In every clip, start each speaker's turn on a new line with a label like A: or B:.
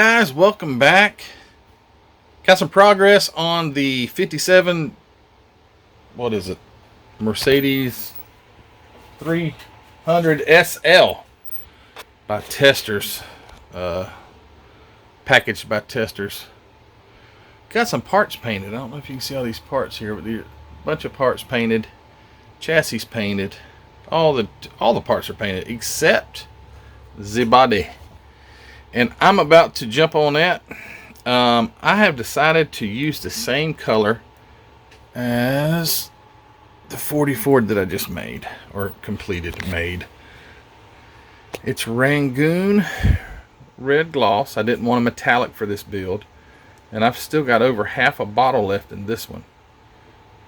A: guys, welcome back. Got some progress on the 57, what is it? Mercedes 300 SL by Testors. Packaged by Testors. Got some parts painted. I don't know if you can see all these parts here, but a bunch of parts painted. Chassis painted. All the parts are painted except the body. And I'm about to jump on that. I have decided to use the same color as the 40 Ford that I just made, or made. It's Rangoon red gloss. I didn't want a metallic for this build, and I've still got over half a bottle left in this one.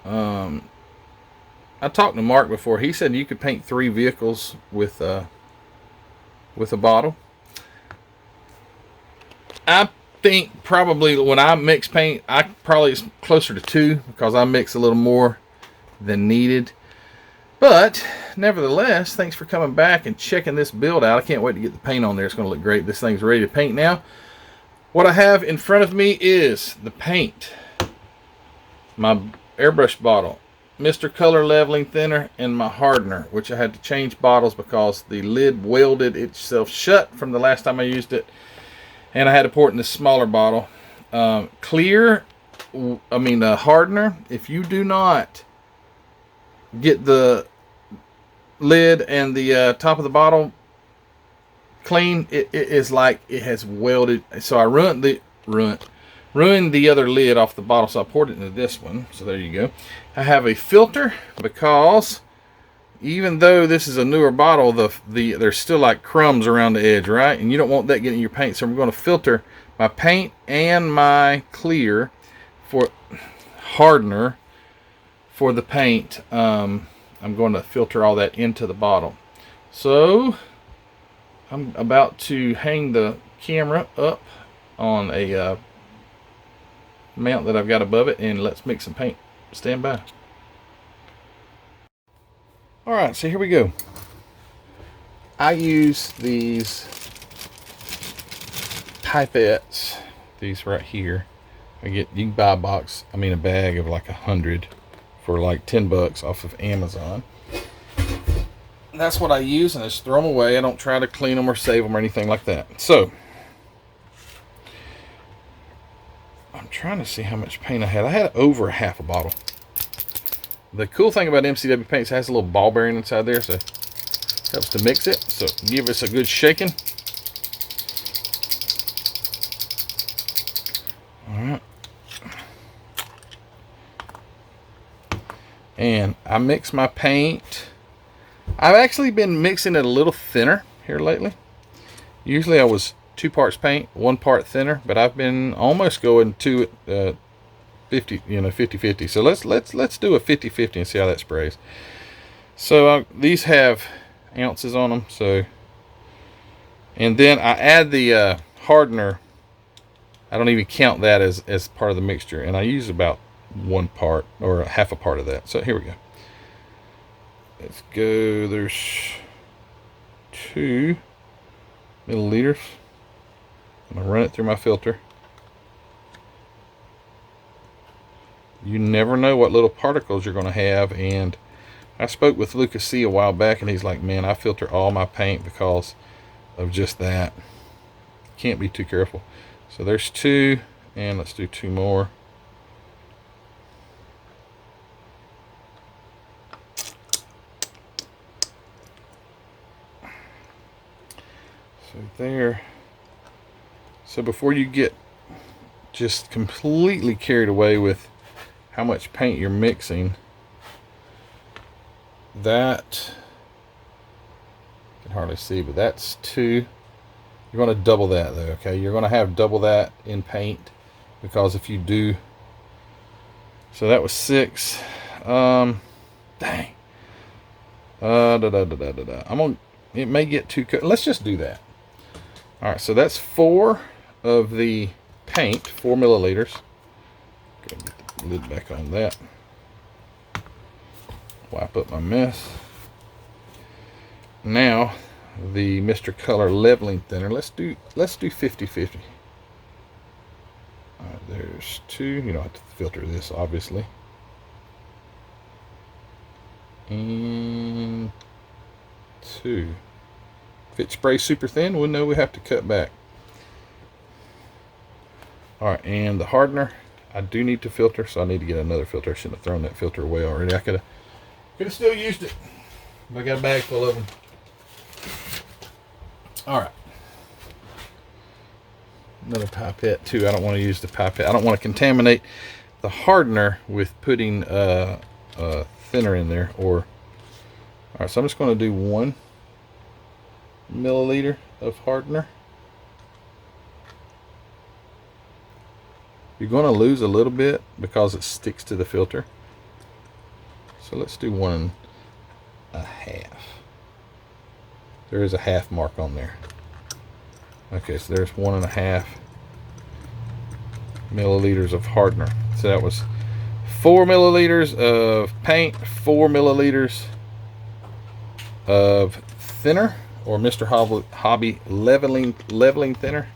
A: I talked to Mark before. He said you could paint 3 vehicles with a bottle. I think probably when I mix paint, I probably it's closer to 2 because I mix a little more than needed. But nevertheless, thanks for coming back and checking this build out. I can't wait to get the paint on there. It's going to look great. This thing's ready to paint now. What I have in front of me is the paint, my airbrush bottle, Mr. Color Leveling Thinner, and my hardener, which I had to change bottles because the lid welded itself shut from the last time I used it. And I had to pour it in this smaller bottle. Hardener, if you do not get the lid and the top of the bottle clean, it is like it has welded. So I ruined the other lid off the bottle, so I poured it into this one. So there you go. I have a filter because even though this is a newer bottle, there's still like crumbs around the edge, right? And you don't want that getting in your paint. So I'm going to filter my paint and my clear for hardener for the paint. I'm going to filter all that into the bottle. So I'm about to hang the camera up on a mount that I've got above it, and let's mix some paint. Stand by. Alright, so here we go. I use these pipettes, these right here. You can buy a bag of like 100 for like $10 off of Amazon. That's what I use, and I just throw them away. I don't try to clean them or save them or anything like that. So, I'm trying to see how much paint I had. I had over half a bottle. The cool thing about MCW paint is it has a little ball bearing inside there, so it helps to mix it. So give us a good shaking. Alright. And I mix my paint. I've actually been mixing it a little thinner here lately. Usually I was 2 parts paint, 1 part thinner, but I've been almost going to 50-50. So let's do a 50-50 and see how that sprays. So these have ounces on them. So, and then I add the hardener. I don't even count that as part of the mixture, and I use about 1 part or half a part of that. So here we go. Let's go. There's 2 milliliters. I'm gonna run it through my filter. You never know what little particles you're going to have. And I spoke with Lucas C a while back, and he's like, man, I filter all my paint because of just that. Can't be too careful. So there's 2, and let's do 2 more. So there. So before you get just completely carried away with how much paint you're mixing, that you can hardly see, but that's 2. You're going to double that though, okay? You're going to have double that in paint, because if you do, so that was 6. Dang. It may get too cut. Let's just do that. All right, so that's 4 of the paint, 4 milliliters. Go get the lid back on that. Wipe up my mess. Now the Mr. Color Leveling Thinner. Let's do 50-50. Alright, there's 2. You don't have to filter this, obviously. And 2. If it sprays super thin, we'll know we have to cut back. Alright, and the hardener, I do need to filter, so I need to get another filter. I shouldn't have thrown that filter away already. I could have still used it. I got a bag full of them. Alright. Another pipette too. I don't want to use the pipette. I don't want to contaminate the hardener with putting thinner in there. Alright, so I'm just going to do 1 milliliter of hardener. You're going to lose a little bit because it sticks to the filter. So let's do 1 1/2. There is a half mark on there. Okay, so there's 1 1/2 milliliters of hardener. So that was 4 milliliters of paint, 4 milliliters of thinner, or Mr. Hobby leveling thinner.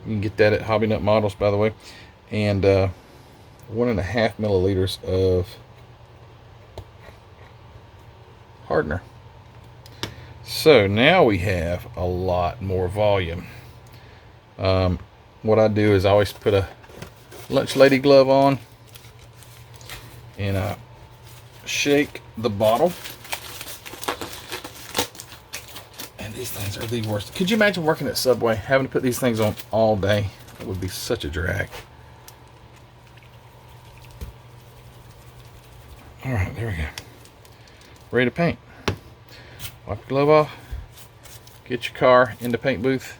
A: You can get that at Hobby Nut Models, by the way. And 1 1/2 milliliters of hardener. So now we have a lot more volume. What I do is I always put a lunch lady glove on, and I shake the bottle. And these things are the worst. Could you imagine working at Subway, having to put these things on all day? That would be such a drag. All right, there we go. Ready to paint. Wipe your glove off. Get your car in the paint booth.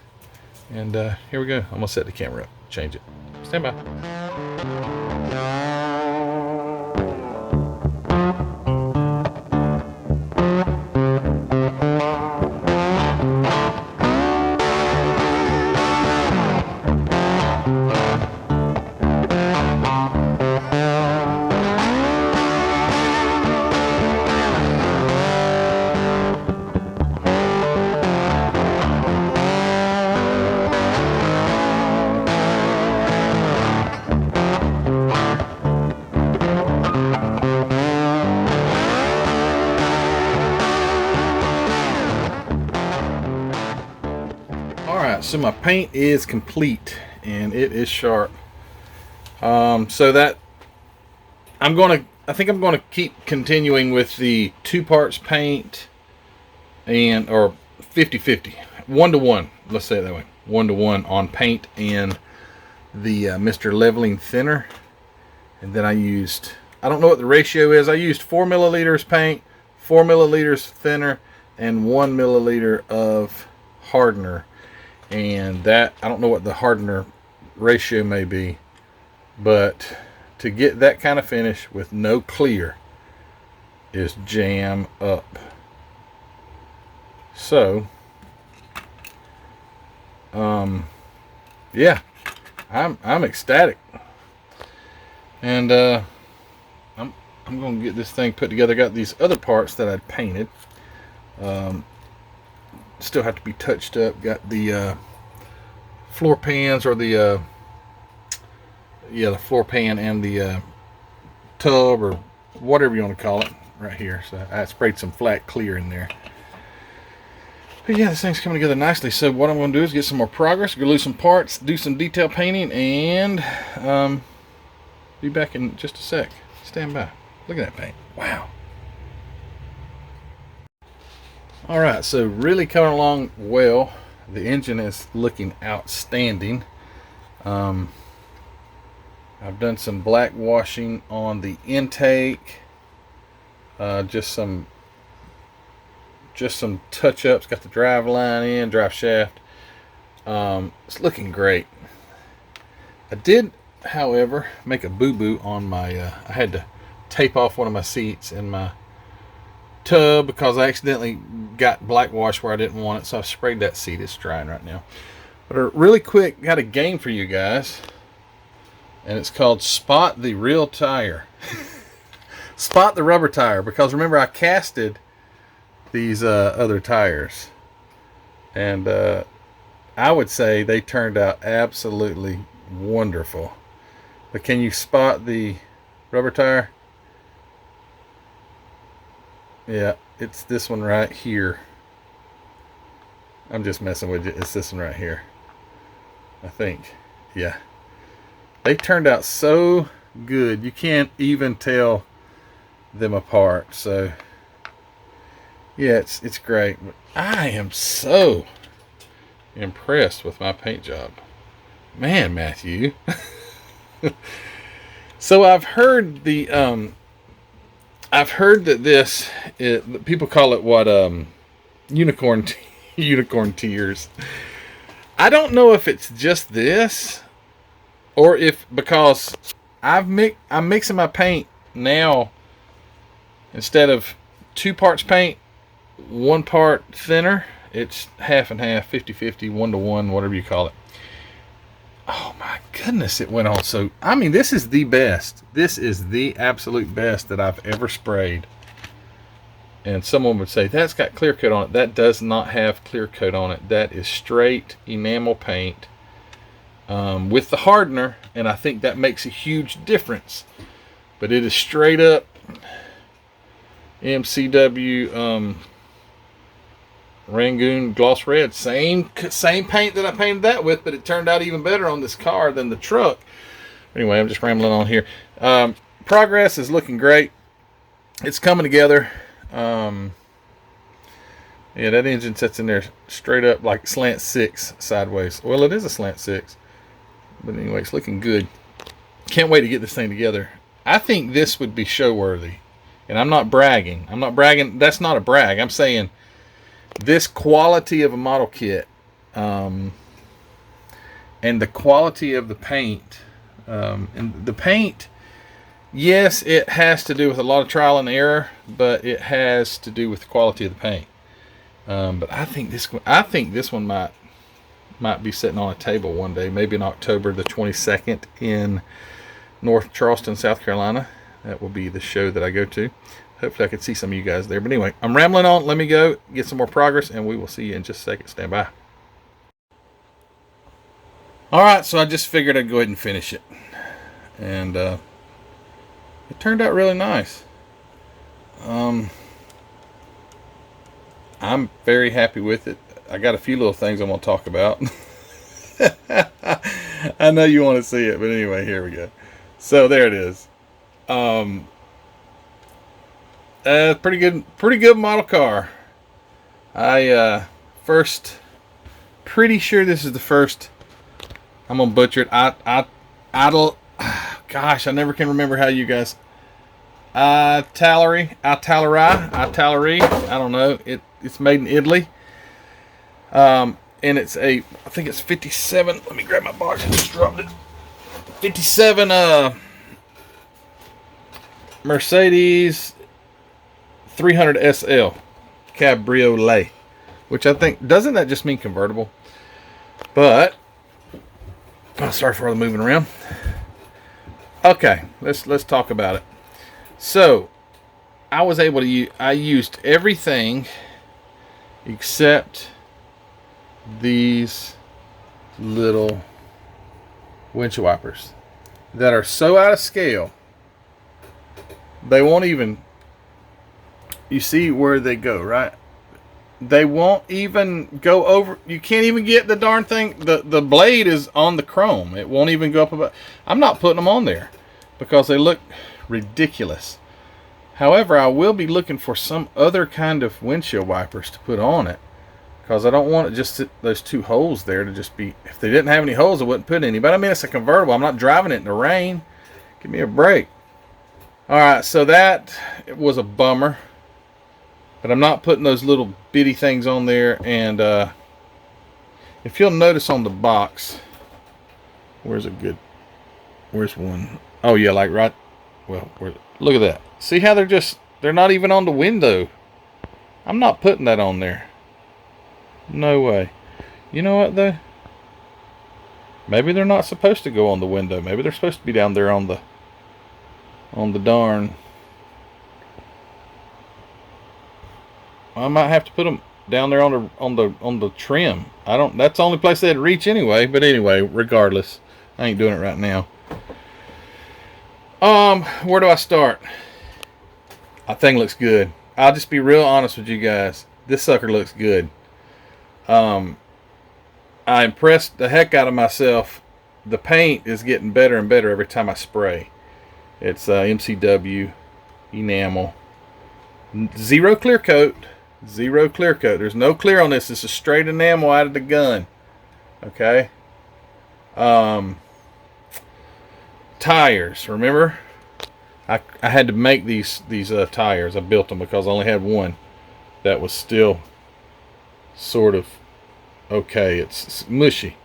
A: And here we go. I'm going to set the camera up. Change it. Stand by. So my paint is complete and it is sharp. So that I think I'm gonna keep continuing with the 2 parts paint or 50-50, 1-to-1. Let's say it that way, 1-to-1 on paint and the Mr. Leveling Thinner. And then I don't know what the ratio is. I used 4 milliliters paint, 4 milliliters thinner, and 1 milliliter of hardener. And that, I don't know what the hardener ratio may be, but to get that kind of finish with no clear is jam up. So yeah, I'm ecstatic, and I'm gonna get this thing put together. Got these other parts that I painted, still have to be touched up. Got the floor pans, or the floor pan and the tub, or whatever you want to call it, right here. So I sprayed some flat clear in there. But yeah, this thing's coming together nicely. So what I'm going to do is get some more progress, go lose some parts, do some detail painting, and be back in just a sec. Stand by. Look at that paint. Wow. Alright, so really coming along well. The engine is looking outstanding. I've done some black washing on the intake. Just some touch-ups. Got the drive line in, drive shaft. It's looking great. I did, however, make a boo-boo on my I had to tape off one of my seats in my tub because I accidentally got black wash where I didn't want it, so I sprayed that seat. It's drying right now. But really quick, got a game for you guys, and it's called Spot the Real Tire. Spot the rubber tire, because remember I casted these other tires, and I would say they turned out absolutely wonderful. But can you spot the rubber tire? Yeah, it's this one right here. I'm just messing with you. It's this one right here, I think. Yeah. They turned out so good. You can't even tell them apart. So, yeah, it's great. But I am so impressed with my paint job. Man, Matthew. So I've heard that this people call it what unicorn unicorn tears. I don't know if it's just this or if because I'm mixing my paint now, instead of 2 parts paint, 1 part thinner. It's half and half, 50-50, 1-to-1, whatever you call it. Oh my goodness, it went on so... I mean, this is the best. This is the absolute best that I've ever sprayed. And someone would say, that's got clear coat on it. That does not have clear coat on it. That is straight enamel paint with the hardener. And I think that makes a huge difference. But it is straight up MCW Rangoon gloss red. Same paint that I painted that with, but it turned out even better on this car than the truck. Anyway, I'm just rambling on here. Progress is looking great. It's coming together. Yeah, that engine sits in there straight up like slant 6 sideways. Well, it is a slant 6. But anyway, it's looking good. Can't wait to get this thing together. I think this would be show worthy. And I'm not bragging. That's not a brag. I'm saying this quality of a model kit and the quality of the paint. And the paint, yes, it has to do with a lot of trial and error, but it has to do with the quality of the paint. But I think this one might be sitting on a table one day, maybe in October the 22nd in North Charleston, South Carolina. That will be the show that I go to. Hopefully I can see some of you guys there. But anyway, I'm rambling on. Let me go get some more progress, and we will see you in just a second. Stand by. All right, so I just figured I'd go ahead and finish it. And it turned out really nice. I'm very happy with it. I got a few little things I want to talk about. I know you want to see it, but anyway, here we go. So there it is. Pretty good model car. Pretty sure this is the first. I'm gonna butcher it. Gosh, I never can remember how you guys. Italeri. I don't know. It's made in Italy. And I think it's 57. Let me grab my box. I just dropped it. 57 Mercedes 300 SL Cabriolet, which I think, doesn't that just mean convertible? But sorry for all the moving around. Okay, let's talk about it. So I was able to I used everything except these little windshield wipers that are so out of scale they won't even, you see where they go, right? They won't even go over. You can't even get the darn thing. The blade is on the chrome. It won't even go up above. I'm not putting them on there because they look ridiculous. However, I will be looking for some other kind of windshield wipers to put on it, because I don't want it just those 2 holes there to just be. If they didn't have any holes, I wouldn't put any. But I mean, it's a convertible. I'm not driving it in the rain. Give me a break. All right, so that was a bummer. But I'm not putting those little bitty things on there. And if you'll notice on the box, where's one? Oh yeah, like right. Well, look at that. See how they're not even on the window. I'm not putting that on there. No way. You know what though? Maybe they're not supposed to go on the window. Maybe they're supposed to be down there on the darn. I might have to put them down there on the trim. That's the only place they'd reach anyway. But anyway, regardless, I ain't doing it right now. Where do I start? I think it looks good. I'll just be real honest with you guys. This sucker looks good. I impressed the heck out of myself. The paint is getting better and better every time I spray. It's MCW enamel. Zero clear coat. Zero clear coat. There's no clear on this. This is straight enamel out of the gun. Okay. Tires. Remember, I had to make these tires. I built them because I only had one that was still sort of okay. It's mushy.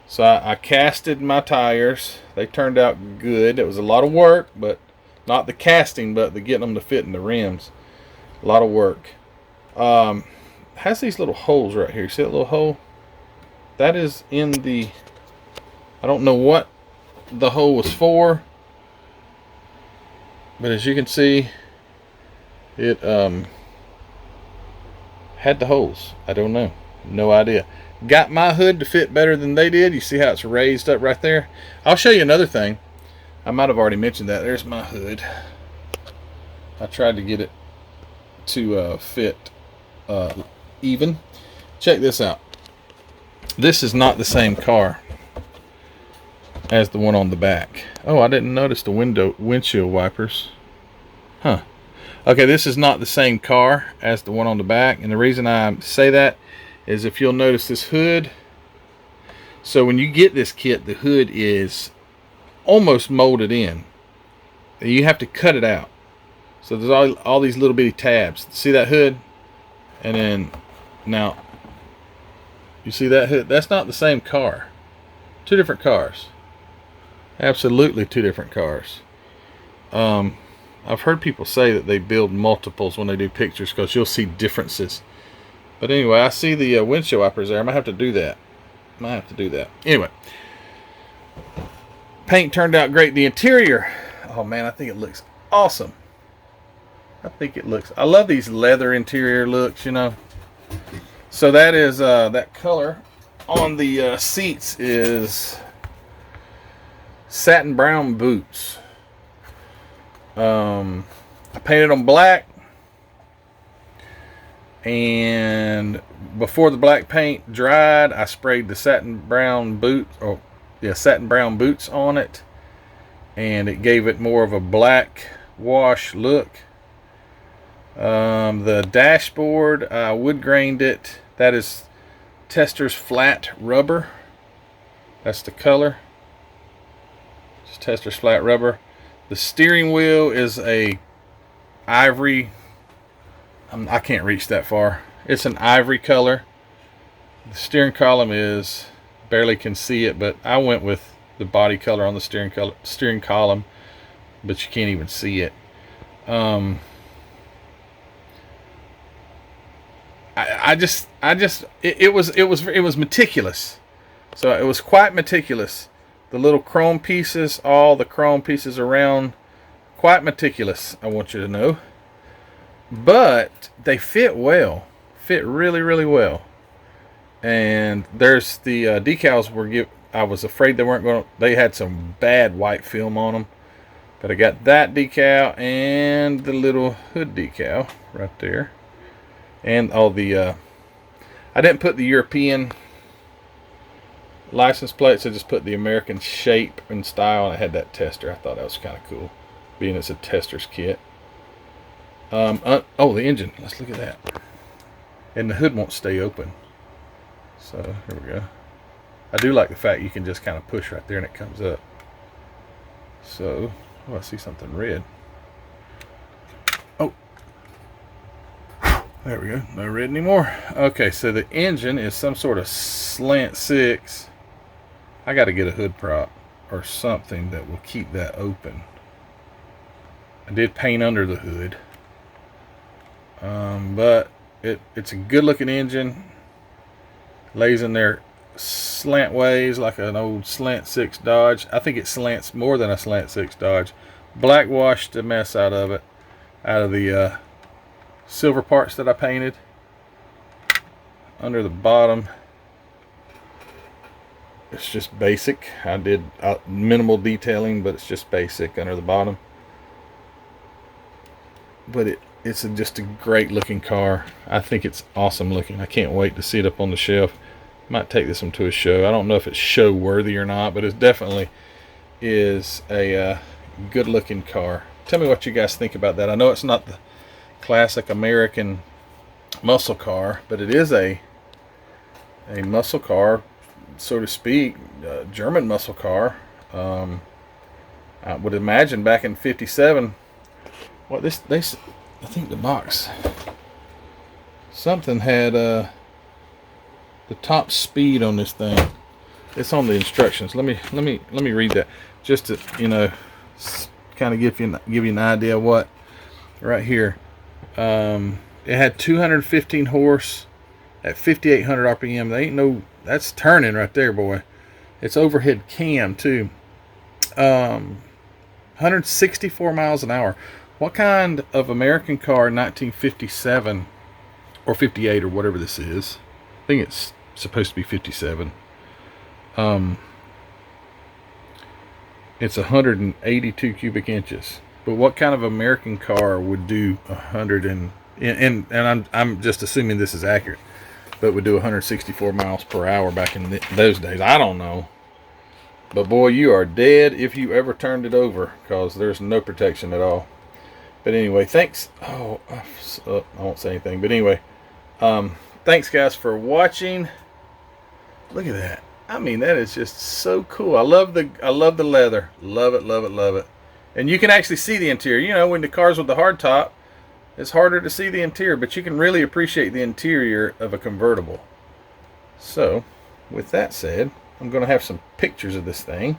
A: So I casted my tires. They turned out good. It was a lot of work, but not the casting, but the getting them to fit in the rims. A lot of work. Has these little holes right here. See that little hole? That is in the... I don't know what the hole was for, but as you can see, it had the holes. I don't know. No idea. Got my hood to fit better than they did. You see how it's raised up right there? I'll show you another thing. I might have already mentioned that. There's my hood. I tried to get it to fit even. Check this out. This is not the same car as the one on the back. Oh, I didn't notice the windshield wipers. Huh. Okay, this is not the same car as the one on the back, and the reason I say that is if you'll notice this hood. So when you get this kit, the hood is almost molded in. You have to cut it out. So there's all these little bitty tabs. See that hood? And then now you see that hood? That's not the same car. Two different cars. Absolutely two different cars. I've heard people say that they build multiples when they do pictures because you'll see differences. But anyway, I see the windshield wipers there. I might have to do that. Anyway, paint turned out great. The interior, oh man, I think it looks awesome. I love these leather interior looks, you know. So that is that color on the seats is satin brown boots. I painted them black, and before the black paint dried, I sprayed the satin brown boots on it, and it gave it more of a black wash look. The dashboard, I wood grained it. That is Testors flat rubber. That's the color. It's Testors flat rubber. The steering wheel is a ivory. I can't reach that far. It's an ivory color. The steering column is, barely can see it, but I went with the body color on the steering column, but you can't even see it. It was meticulous. So it was quite meticulous. The little chrome pieces, all the chrome pieces around, quite meticulous, I want you to know. But they fit well. Fit really, really well. And there's the decals I was afraid they weren't going to, they had some bad white film on them. But I got that decal and the little hood decal right there. And all the, I didn't put the European license plates. I just put the American shape and style, and I had that tester. I thought that was kind of cool, being it's a Testors kit. Oh, the engine. Let's look at that. And the hood won't stay open. So here we go. I do like the fact you can just kind of push right there and it comes up. So, oh, I see something red. Oh, there we go. No red anymore. Okay, so the engine is some sort of slant 6. I got to get a hood prop or something that will keep that open. I did paint under the hood. But it's a good looking engine. Lays in there slant ways like an old slant 6 Dodge. I think it slants more than a slant 6 Dodge. Black washed the mess out of it, out of the silver parts that I painted. Under the bottom, It's just basic. I did minimal detailing, but it's just basic under the bottom. But it's just a great looking car. I think it's awesome looking. I can't wait to see it up on the shelf. Might take this one to a show. I don't know if it's show worthy or not, but it definitely is a good looking car. Tell me what you guys think about that. I know it's not the classic American muscle car, but it is a muscle car, so to speak, German muscle car. I would imagine back in '57. What I think the box, something had the top speed on this thing. It's on the instructions. Let me read that, just to, you know, kind of give you an idea of what right here. It had 215 horse at 5,800 RPM. They ain't no, that's turning right there, boy. It's overhead cam too. 164 miles an hour. What kind of American car in 1957 or 58 or whatever this is? I think it's supposed to be 57. It's 182 cubic inches. But what kind of American car would do 100 and I'm just assuming this is accurate, but would do 164 miles per hour back in those days? I don't know. But boy, you are dead if you ever turned it over, because there's no protection at all. But anyway, thanks. I won't say anything. But anyway, thanks guys for watching. Look at that. I mean, that is just so cool. I love the leather. Love it, love it, love it. And you can actually see the interior. You know, when the cars with the hard top, it's harder to see the interior, but you can really appreciate the interior of a convertible. So, with that said, I'm going to have some pictures of this thing.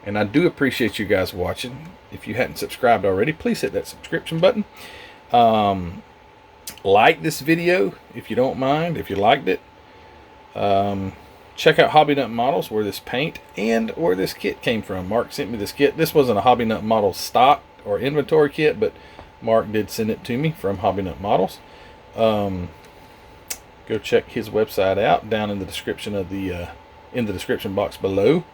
A: And I do appreciate you guys watching. If you hadn't subscribed already, please hit that subscription button. Like this video if you don't mind, if you liked it. Check out Hobby Nut Models, where this paint and where this kit came from. Mark sent me this kit. This wasn't a Hobby Nut Models stock or inventory kit, but Mark did send it to me from Hobby Nut Models. Go check his website out down in the description of the in the description box below.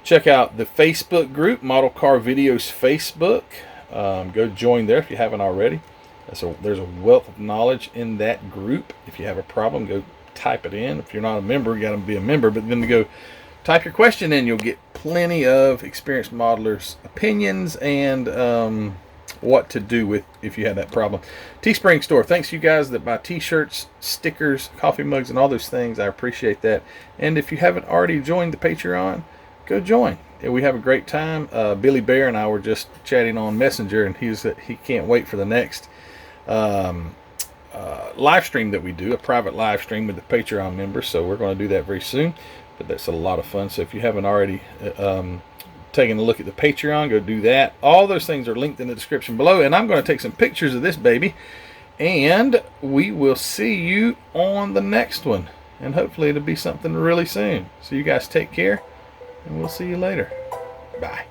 A: Check out the Facebook group, Model Car Videos Facebook. Go join there if you haven't already. There's a wealth of knowledge in that group. If you have a problem, go type it in. If you're not a member, you got to be a member. But then to go type your question in, you'll get plenty of experienced modelers' opinions and what to do with if you had that problem. Teespring store. Thanks you guys that buy t-shirts, stickers, coffee mugs, and all those things. I appreciate that. And if you haven't already joined the Patreon, go join. We have a great time. Billy Bear and I were just chatting on Messenger, and he can't wait for the next live stream that we do, a private live stream with the Patreon members. So we're going to do that very soon. But that's a lot of fun. So if you haven't already taken a look at the Patreon, go do that. All those things are linked in the description below. And I'm going to take some pictures of this baby, and we will see you on the next one. And hopefully it'll be something really soon. So you guys take care, and we'll see you later. Bye.